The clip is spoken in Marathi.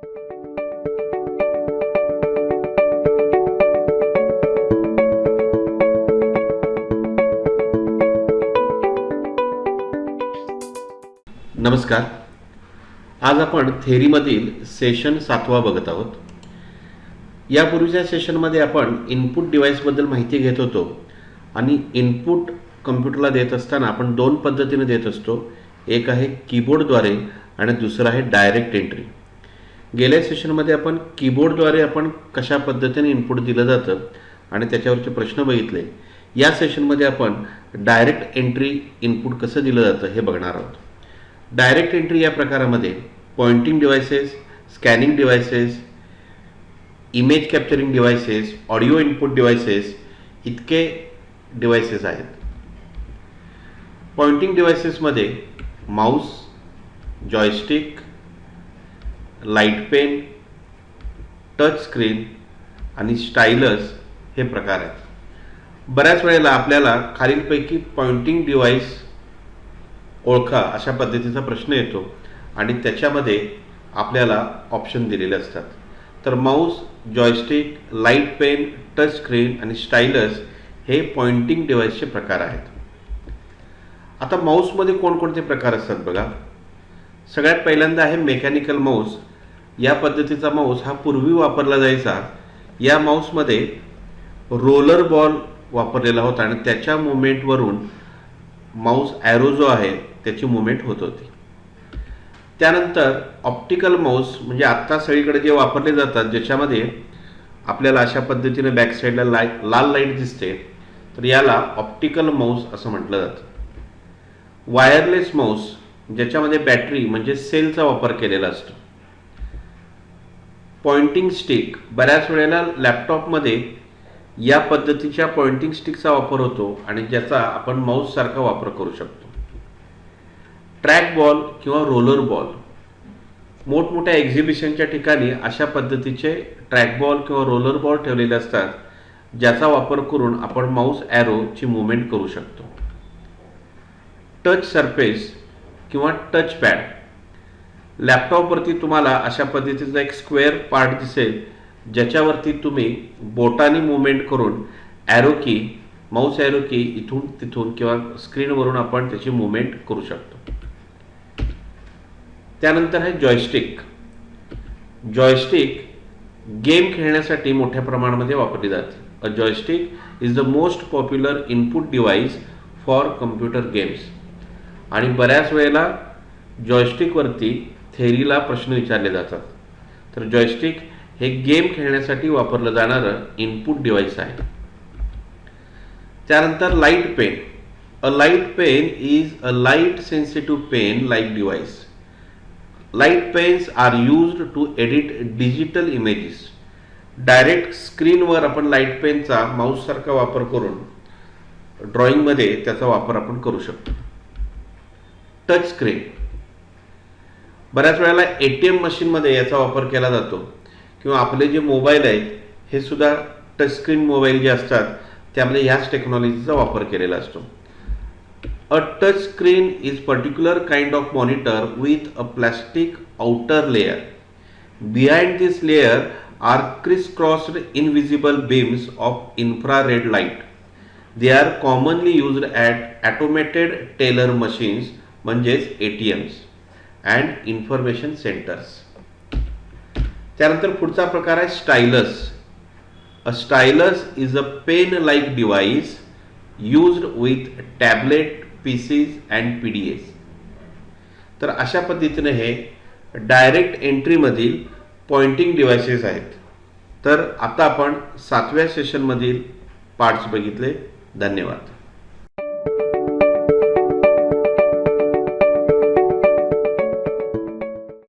नमस्कार. आज आपण थेअरीमधील सेशन 7वा बघत आहोत. यापूर्वीच्या सेशनमध्ये आपण इनपुट डिव्हाइसबद्दल माहिती घेत होतो आणि इनपुट कम्प्युटरला देत असताना आपण दोन पद्धतीने देत असतो. एक आहे कीबोर्डद्वारे आणि दुसरं आहे डायरेक्ट एंट्री. गेल्या सेशनमध्ये आपण कीबोर्डद्वारे आपण कशा पद्धतीने इनपुट दिलं जातं आणि त्याच्यावरचे प्रश्न बघितले. या सेशनमध्ये आपण डायरेक्ट एंट्री इनपुट कसं दिलं जातं हे बघणार आहोत. डायरेक्ट एंट्री या प्रकारामध्ये pointing devices, scanning devices, image capturing devices, audio input devices इतके डिव्हाइसेस आहेत. पॉइंटिंग डिव्हाइसेसमध्ये mouse, joystick, light pen, touch screen आणि स्टायलस हे प्रकार आहेत. बऱ्याच वेळेला आपल्याला खालीलपैकी पॉइंटिंग डिव्हाइस ओळखा अशा पद्धतीचा प्रश्न येतो आणि त्याच्यामध्ये आपल्याला ऑप्शन दिलेले असतात. तर mouse, joystick, light pen, touch screen आणि स्टायलस हे पॉइंटिंग डिव्हाइसचे प्रकार आहेत. आता माऊसमध्ये कोणकोणते प्रकार असतात बघा. सगळ्यात पहिल्यांदा आहे मेकॅनिकल माऊस. या पद्धतीचा माऊस हा पूर्वी वापरला जायचा. या माऊसमध्ये रोलर बॉल वापरलेला होता आणि त्याच्या मुवमेंटवरून माऊस ॲरो जो आहे त्याची मुवमेंट होत होती. त्यानंतर ऑप्टिकल माऊस म्हणजे आत्ता सगळीकडे जे वापरले जातात, ज्याच्यामध्ये आपल्याला अशा पद्धतीने बॅक साईडला लाल लाईट दिसते, तर याला ऑप्टिकल माऊस असं म्हटलं जातं. वायरलेस माऊस ज्याच्यामध्ये बॅटरी म्हणजे सेलचा वापर केलेला असतो. पॉइंटिंग स्टिक, बऱ्याच वेळेला लॅपटॉपमध्ये या पद्धतीच्या पॉइंटिंग स्टिकचा वापर होतो आणि ज्याचा आपण माऊस सारखा वापर करू शकतो. ट्रॅक बॉल किंवा रोलर बॉल, मोठमोठ्या एक्झिबिशनच्या ठिकाणी अशा पद्धतीचे ट्रॅक बॉल किंवा रोलर बॉल ठेवलेले असतात, ज्याचा वापर करून आपण माऊस ॲरोची मुवमेंट करू शकतो. टच सरफेस किंवा टच पॅड, लॅपटॉपवरती तुम्हाला अशा पद्धतीचा एक स्क्वेअर पार्ट दिसेल, ज्याच्यावरती तुम्ही बोटानी मुवमेंट करून ॲरो की, माऊस ॲरो की इथून तिथून किंवा स्क्रीनवरून आपण त्याची मुवमेंट करू शकतो. त्यानंतर आहे जॉयस्टिक. जॉयस्टिक गेम खेळण्यासाठी मोठ्या प्रमाणामध्ये वापरली जाते. A joystick is the most popular input device for computer games. आणि बऱ्याच वेळेला जॉयस्टिकवरती थेअरीला प्रश्न विचारले जातात. तर जॉयस्टिक हे गेम खेळण्यासाठी वापरलं जाणारं इनपुट डिव्हाइस आहे. त्यानंतर light pen. A light pen is a light sensitive pen like device. Light pens are used to edit digital images. Direct स्क्रीनवर आपण लाईट पेनचा माऊस सारखा वापर करून ड्रॉइंगमध्ये त्याचा वापर आपण करू शकतो. टच स्क्रीन, बऱ्याच वेळेला ATM मशीनमध्ये याचा वापर केला जातो किंवा आपले जे मोबाईल आहेत हे सुद्धा टच स्क्रीन मोबाईल जे असतात त्यामध्ये ह्याच टेक्नॉलॉजीचा वापर केलेला असतो. A touch screen is particular kind of monitor with a plastic outer layer. Behind this layer are crisscrossed invisible beams of infrared light. They are commonly used at automated teller machines म्हणजेच ATMs and information centers. त्यानंतर पुढचा प्रकार आहे stylus. A stylus is a pen-like device used with tablet, PCs and PDAs. तर अशा पद्धतीने हे डायरेक्ट एंट्रीमधील पॉइंटिंग डिव्हाइसेस आहेत. तर आता आपण 7व्या सेशनमधील पार्ट्स बघितले. धन्यवाद.